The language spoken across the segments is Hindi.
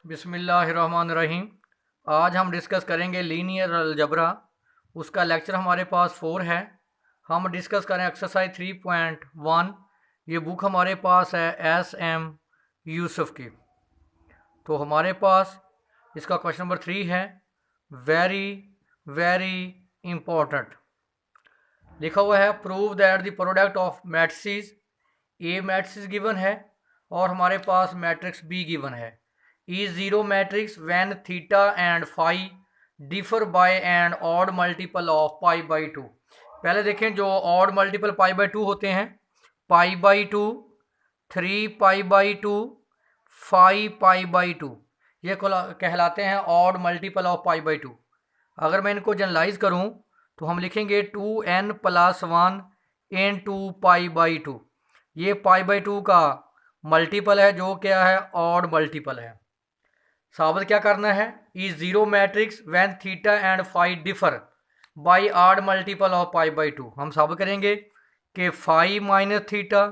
बिस्मिल्लाहिर्रहमानिर्रहीम। आज हम डिस्कस करेंगे लीनियर अलजबरा। उसका लेक्चर हमारे पास 4 है। हम डिस्कस करें एक्सरसाइज 3.1। ये बुक हमारे पास है SM यूसुफ की। तो हमारे पास इसका क्वेश्चन नंबर 3 है, वेरी वेरी इंपॉर्टेंट। लिखा हुआ है prove that the product of matrices A matrix given है और हमारे पास मैट्रिक्स बी गिवन है। Is zero matrix when theta and phi differ by and odd multiple of pi by two. पहले देखें, जो odd multiple pi by two होते हैं, pi by two, 3 pi by two, 5 pi by two, ये कहलाते हैं odd multiple of pi by two. अगर मैं इनको जनरलाइज करूं तो हम लिखेंगे 2n+1 in 2 pi by two. ये पाई बाई टू का मल्टीपल है, जो क्या है, ऑड मल्टीपल है। साबित क्या करना है, is zero matrix when theta and phi differ by odd multiple of pi by two. हम साबित करेंगे कि फाई माइनस थीटा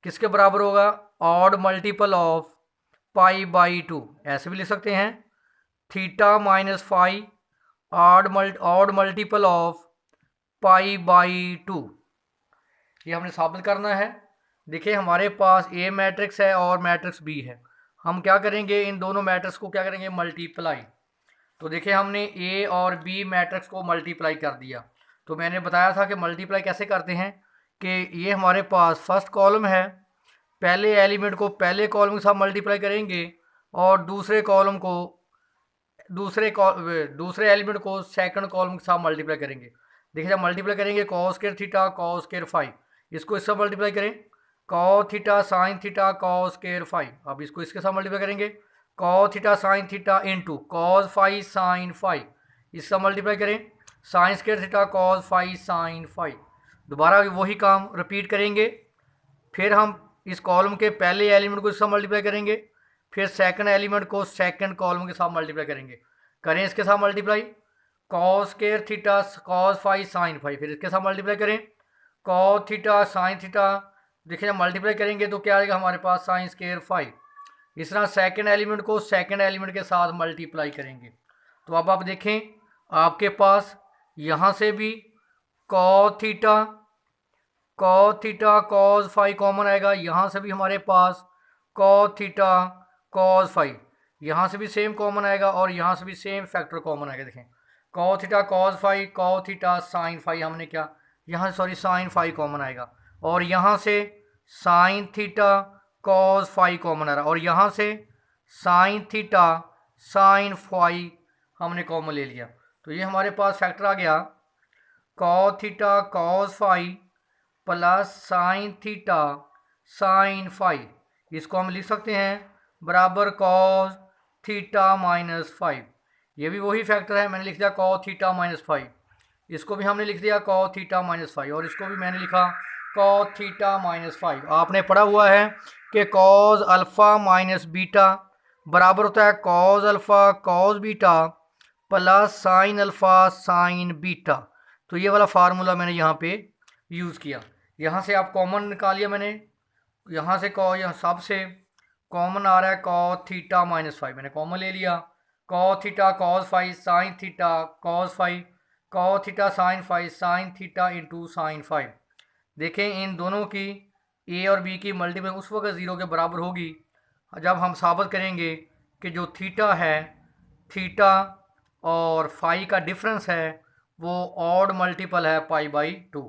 किसके बराबर होगा, odd multiple of pi by two. ऐसे भी लिख सकते हैं, theta minus phi odd multiple of pi by two. ये हमने साबित करना है। देखिए, हमारे पास ए मैट्रिक्स है और मैट्रिक्स बी है। हम क्या करेंगे, इन दोनों मैट्रिक्स को क्या करेंगे, मल्टीप्लाई। तो देखिए, हमने ए और बी मैट्रिक्स को मल्टीप्लाई कर दिया। तो मैंने बताया था कि मल्टीप्लाई कैसे करते हैं, कि ये हमारे पास फर्स्ट कॉलम है, पहले एलिमेंट को पहले कॉलम के साथ मल्टीप्लाई करेंगे और दूसरे एलिमेंट को सेकंड कॉलम के साथ मल्टीप्लाई करेंगे। देखिए, जब मल्टीप्लाई करेंगे cos square theta cos square phi, इसको इससे मल्टीप्लाई करें, cos theta sine theta cos square phi. अब इसको इसके साथ मल्टीप्लाई करेंगे, cos theta sine theta into cos phi sine phi. इससे मल्टीप्लाई करें, sine square theta cos phi sine phi. दोबारा वही काम रिपीट करेंगे। फिर हम इस कॉलम के पहले एलिमेंट को इससे मल्टीप्लाई करेंगे, फिर सेकंड एलिमेंट को सेकंड कॉलम के साथ मल्टीप्लाई करेंगे। करें इसके साथ multiply, cos square theta cos phi sine phi, फिर इसके साथ मल्टीप्लाई करें, कॉस थीटा साइन थीटा। देखिए, जब मल्टीप्लाई करेंगे तो क्या आएगा हमारे पास, साइन स्क्वायर फाई। इस तरह सेकंड एलिमेंट को सेकंड एलिमेंट के साथ मल्टीप्लाई करेंगे। तो अब आप देखें, आपके पास यहाँ से भी cos theta cos phi common आएगा, यहाँ से भी हमारे पास कॉस थीटा कॉस फाई, यहाँ से भी सेम कॉमन आएगा और यहाँ से भी सेम फैक्टर कॉमन आएगा। देखें, cos theta cos phi, cos theta sine phi, हमने क्या यहाँ सॉरी साइन फाई कॉमन आएगा और यहाँ से sine theta cos phi common आ रहा है और यहाँ से साइन थीटा साइन फाई हमने कॉमन ले लिया। तो ये हमारे पास फैक्टर आ गया, cos theta cos phi plus sine theta sine phi. इसको हम लिख सकते हैं बराबर कॉस थीटा माइनस फाइव। ये भी वही फैक्टर है, मैंने लिख दिया कॉस थीटा माइनस फाइव। इसको भी हमने लिख दिया कॉस थीटा माइनस फाइव और इसको भी मैंने लिखा कॉस थीटा माइनस फाइव। आपने पढ़ा हुआ है कि कॉस अल्फ़ा माइनस बीटा बराबर होता है cos alpha cos beta plus sine alpha sine beta. तो ये वाला फार्मूला मैंने यहाँ पे यूज़ किया। यहाँ से आप कॉमन निकालिए, मैंने यहाँ से यहाँ सबसे कॉमन आ रहा है कॉस थीटा माइनस फाइव, मैंने कॉमन ले लिया, cos theta cos five sine theta cos five, cos theta sign five sine theta into sine five. देखें, इन दोनों की ए और बी की मल्टीपल उस वक्त ज़ीरो के बराबर होगी जब हम साबित करेंगे कि जो थीटा है, थीटा और फाई का डिफरेंस है वो ऑड मल्टीपल है पाई बाई टू।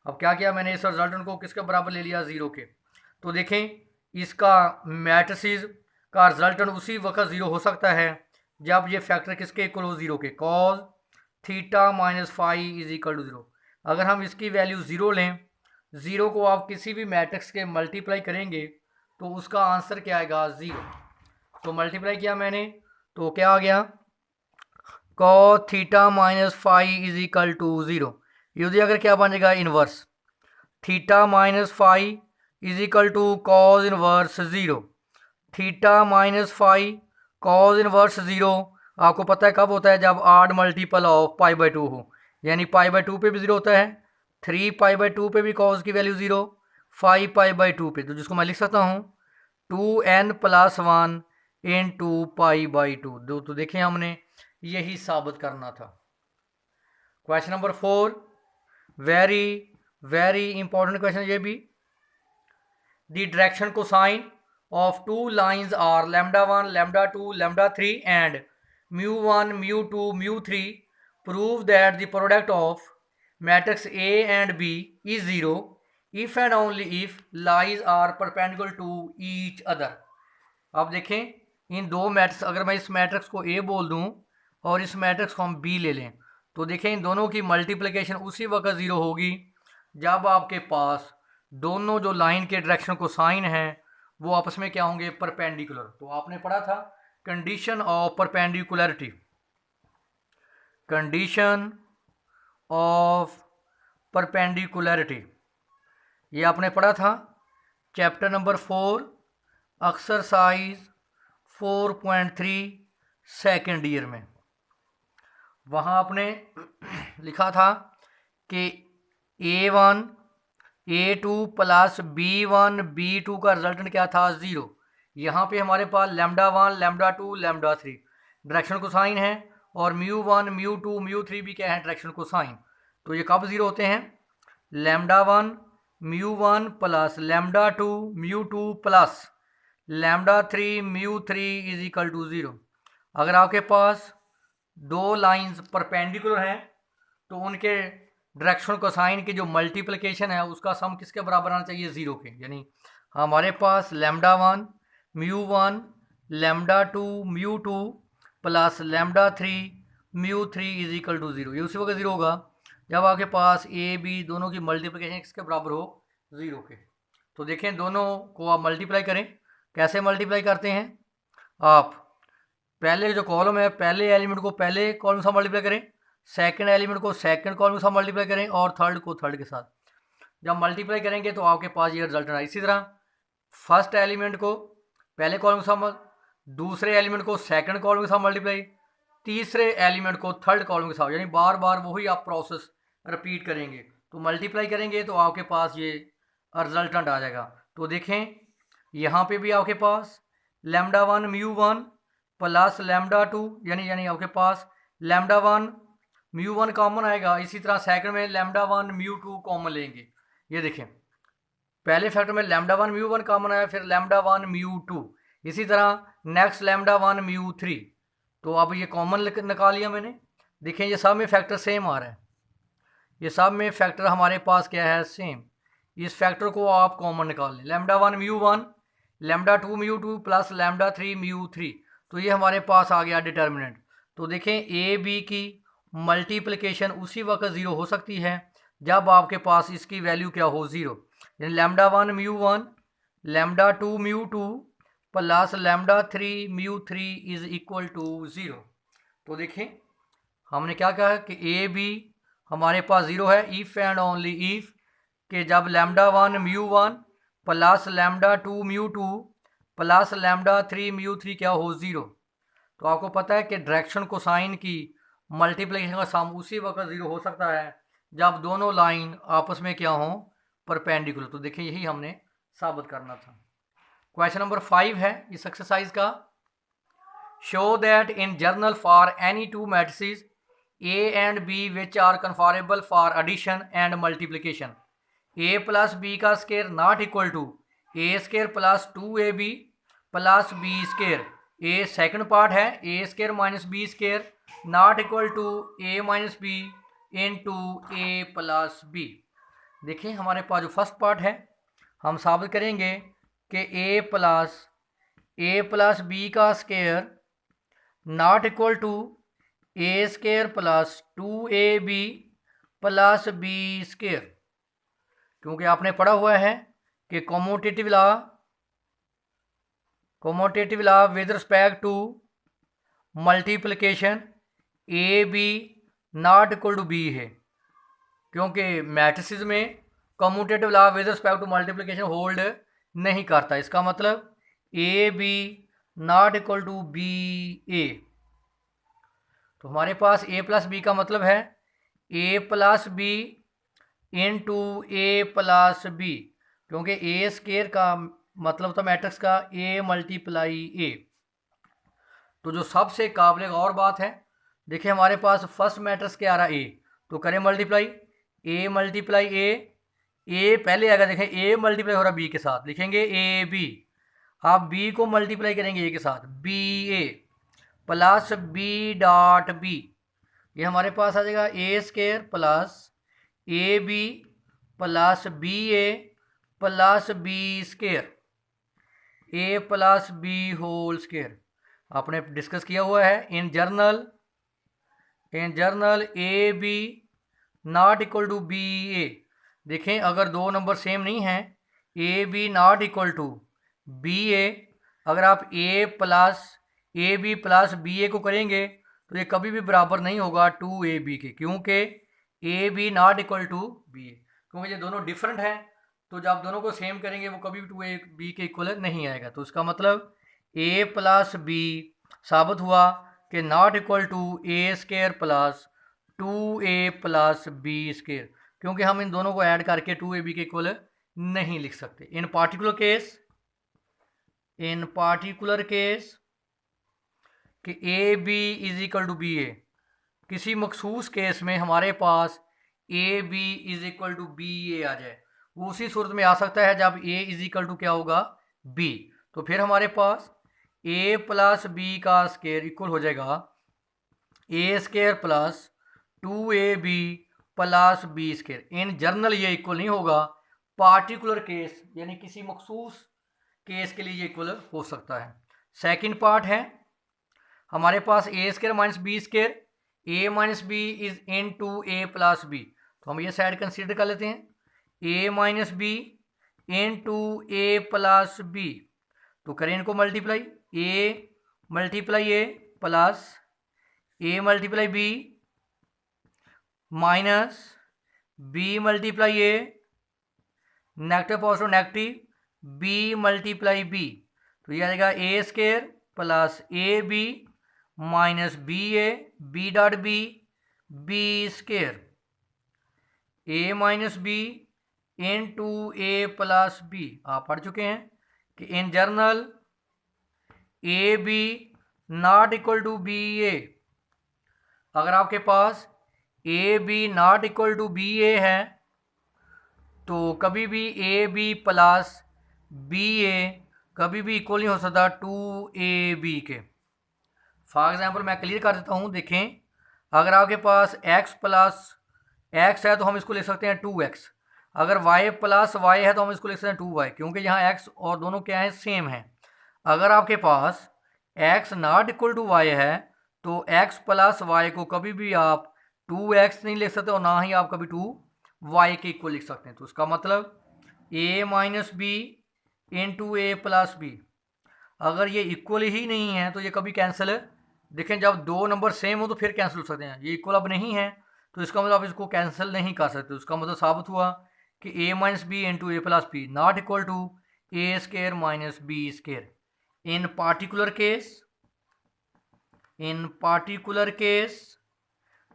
अब क्या किया मैंने, इस रिजल्टेंट को किसके बराबर ले लिया, ज़ीरो के। तो देखें, इसका मैट्रिसेस का रिजल्टेंट उसी वक्त ज़ीरो हो सकता है जब ये फैक्टर किसके इक्वल हो, ज़ीरो के। Cos theta minus phi is equal to zero. अगर हम इसकी वैल्यू ज़ीरो लें, ज़ीरो को आप किसी भी मैट्रिक्स के मल्टीप्लाई करेंगे तो उसका आंसर क्या आएगा, ज़ीरो। तो मल्टीप्लाई किया मैंने तो क्या आ गया, cos theta minus phi is equal to zero. Usually अगर क्या बन जाएगा, inverse theta minus phi is equal to cos inverse zero. Theta minus phi cos inverse zero आपको पता है कब होता है, जब odd multiple of pi by two हो, यानी पाई बाई टू पे भी ज़ीरो होता है, 3 पाई बाई टू पे भी कॉस की value zero, 5 pi by two पे, तो जिसको मैं लिख सकता हूँ 2n+1 into pi by two. तो देखें हमने यही साबित करना था। Question number 4, very very important question ये भी। The direction cosine of two lines are lambda 1 lambda 2 lambda 3 and mu 1 mu 2 mu 3 prove that the product of matrix A and B is 0 if and only if lines are perpendicular to each other। अब देखें इन दो मैट्रिक्स, अगर मैं इस मैट्रिक्स को A बोल दूं और इस मैट्रिक्स को हम B ले लें, तो देखें इन दोनों की मल्टीप्लिकेशन उसी वक्त 0 होगी जब आपके पास दोनों जो लाइन के डायरेक्शन को साइन हैं वो आपस में क्या होंगे, परपेंडिकुलर। तो आपने पढ़ा था condition of perpendicularity, condition of perpendicularity, ये आपने पढ़ा था chapter number 4 exercise 4.3 second year में। वहाँ आपने लिखा था कि A1 A2 plus B1 B2 का रिजल्टेंट क्या था, 0। यहाँ पे हमारे पास लैम्डा 1 लैम्डा 2 लैम्डा 3 डायरेक्शन को साइन है और म्यू 1 म्यू 2 म्यू 3 भी क्या है, डायरेक्शन को साइन। तो ये कब 0 होते हैं, lambda 1 mu 1 plus lambda 2 mu 2 plus lambda 3 mu 3 is equal to 0। अगर आपके पास दो लाइंस परपेंडिकुलर हैं तो उनके डायरेक्शन कोसाइन की जो मल्टीप्लिकेशन है उसका सम किसके बराबर आना चाहिए, 0 के। यानी हमारे पास lambda 1 mu 1 lambda 2 mu 2 plus lambda 3 mu 3 is equal to 0। ये उसी वक्त 0 होगा जब आपके पास ए बी दोनों की मल्टीप्लिकेशन किसके बराबर हो, 0 के। तो देखें दोनों को आप मल्टीप्लाई करें, कैसे मल्टीप्लाई करते हैं, आप पहले जो कॉलम है पहले एलिमेंट को पहले कॉलम से मल्टीप्लाई करें, सेकंड एलिमेंट को सेकंड कॉलम के साथ मल्टीप्लाई करें और थर्ड को थर्ड के साथ। जब मल्टीप्लाई करेंगे तो आपके पास ये रिजल्ट आए। इसी तरह फर्स्ट एलिमेंट को पहले कॉलम के साथ, दूसरे एलिमेंट को सेकंड कॉलम के साथ मल्टीप्लाई, तीसरे एलिमेंट को थर्ड कॉलम के साथ, यानी बार बार वही आप प्रोसेस रिपीट करेंगे। तो मल्टीप्लाई करेंगे तो आपके पास ये रिजल्टेंट आ जाएगा। तो देखें यहाँ पे भी आपके पास लैम्डा 1 म्यू 1 प्लस लैम्डा 2 यानी आपके पास लैम्डा 1 म्यू 1 कॉमन आएगा। इसी तरह सेकंड में लैम्डा 1 म्यू 2 कॉमन लेंगे। ये देखें पहले फैक्टर में लैम्डा 1 म्यू 1 कॉमन आया, फिर लैम्डा 1 म्यू 2, इसी तरह नेक्स्ट लैम्डा 1 म्यू 3। तो अब ये कॉमन निकाल लिया मैंने। देखें ये सब में फैक्टर सेम आ रहा है, ये सब में फैक्टर हमारे पास क्या है, सेम। इस फैक्टर को आप कॉमन निकाल लें, lambda 1 mu 1 lambda 2 mu 2 plus lambda 3 mu 3। तो ये हमारे पास आ गया डिटर्मिनेंट। तो देखें ए बी की मल्टीप्लिकेशन उसी वक्त 0 हो सकती है जब आपके पास इसकी वैल्यू क्या हो, 0। यानी lambda 1 mu 1 lambda 2 mu 2 plus lambda 3 mu 3 is equal to 0। तो देखें हमने क्या कहा कि ए बी हमारे पास 0 है इफ़ एंड ओनली इफ़ कि जब lambda 1 mu 1 plus lambda 2 mu 2 plus lambda 3 mu 3 क्या हो, 0। तो आपको पता है कि डायरेक्शन कोसाइन की मल्टीप्लिकेशन का सम उसी वक्त 0 हो सकता है जब दोनों लाइन आपस में क्या हों, परपेंडिकुलर। तो देखिए यही हमने साबित करना था। क्वेश्चन नंबर 5 है इस एक्सरसाइज का। Show that in general for any two matrices A and B which are conformable for addition and multiplication A plus B का square not equal to A square plus 2ab plus B square. A second part है A square minus B square not equal to A minus B into A plus B. देखिए हमारे पास जो फर्स्ट पार्ट है हम साबित करेंगे कि ए प्लस बी का square not equal to A square plus 2ab plus B square. क्योंकि आपने पढ़ा हुआ है कि commutative law with respect to multiplication A B not equal to B है, क्योंकि मैट्रिसेस में commutative law with respect to multiplication hold नहीं करता। इसका मतलब A B not equal to B A. तो हमारे पास ए प्लस बी का मतलब है A plus B into A plus B, क्योंकि ए स्केयर का मतलब था मैट्रिक्स का ए मल्टीप्लाई ए। तो जो सबसे काबिल और बात है, देखिए हमारे पास फर्स्ट मैट्रिक्स क्या आ रहा है, ए, तो करें मल्टीप्लाई, ए मल्टीप्लाई ए पहले आएगा, देखें ए मल्टीप्लाई हो रहा है बी के साथ, लिखेंगे ए बी। आप बी को मल्टीप्लाई करेंगे ए के साथ, B A plus B dot B, ये हमारे पास आ जाएगा A square plus A B plus B A plus B square, A plus B whole square. आपने डिस्कस किया हुआ है in general A B not equal to B A. देखें अगर दो नंबर सेम नहीं हैं, A B not equal to B A, अगर आप ए बी प्लस बी ए को करेंगे तो ये कभी भी बराबर नहीं होगा टू ए बी के, क्योंकि A B not equal to B A, क्योंकि ये दोनों डिफरेंट हैं। तो जब दोनों को सेम करेंगे वो कभी भी टू ए बी के इक्वल नहीं आएगा। तो इसका मतलब ए प्लस बी साबित हुआ कि not equal to A square plus two A plus B square, क्योंकि हम इन दोनों को ऐड करके टू ए बी के इक्वल नहीं लिख सकते। इन पार्टिकुलर केस कि A B is equal to B A, किसी मखसूस केस में हमारे पास A B is equal to B A आ जाए, वो उसी सूरत में आ सकता है जब ए इज इक्वल टू क्या होगा, बी। तो फिर हमारे पास ए प्लस बी का स्केयर इक्वल हो जाएगा A square plus two A B plus B square. In general ये इक्वल नहीं होगा, पार्टिकुलर केस यानी किसी मखसूस केस के लिए ये इक्वल हो सकता है। सेकंड पार्ट है हमारे पास A square minus B square, A minus B is into A plus B, तो हम ये साइड कंसीडर कर लेते हैं, A minus B into A plus B, तो करें इनको multiply, A multiply A plus A multiply B minus B multiply A, negative positive negative B multiply B, तो ये आ जाएगा A square plus A B minus B dot B square, A minus B into A plus B. आप पढ़ चुके हैं कि in general A B not equal to B A, अगर आपके पास A B not equal to B A है तो कभी भी A B plus B A कभी भी इक्वल नहीं हो सकता टू ए बी के। फॉर एग्जांपल मैं क्लियर कर देता हूँ, देखें अगर आपके पास x प्लस एक्स है तो हम इसको लिख सकते हैं 2x, अगर y प्लस y है तो हम इसको लिख सकते हैं 2y, क्योंकि यहाँ x और दोनों क्या है, सेम है। अगर आपके पास x not equal to y है तो x प्लस y को कभी भी आप 2x नहीं लिख सकते और ना ही आप कभी 2y के इक्वल लिख सकते हैं। तो उसका मतलब a minus B into A plus B, अगर ये इक्वल ही नहीं है तो ये कभी कैंसिल, देखें जब दो नंबर सेम हो तो फिर कैंसिल हो सकते हैं, ये इक्वल अब नहीं है तो इसका मतलब आप इसको कैंसिल नहीं कर सकते। उसका मतलब साबित हुआ कि A minus B into A plus B not equal to A square minus B square. In particular case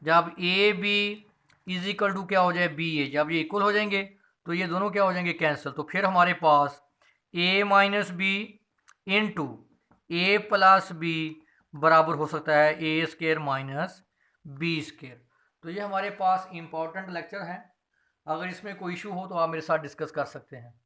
जब A B is equal to क्या हो जाए, बी ए, जब ये इक्वल हो जाएंगे तो ये दोनों क्या हो जाएंगे, कैंसिल। तो फिर हमारे पास ए minus B into A plus B बराबर हो सकता है A square minus B square. तो ये हमारे पास इम्पॉर्टेंट लेक्चर है, अगर इसमें कोई इशू हो तो आप मेरे साथ डिस्कस कर सकते हैं।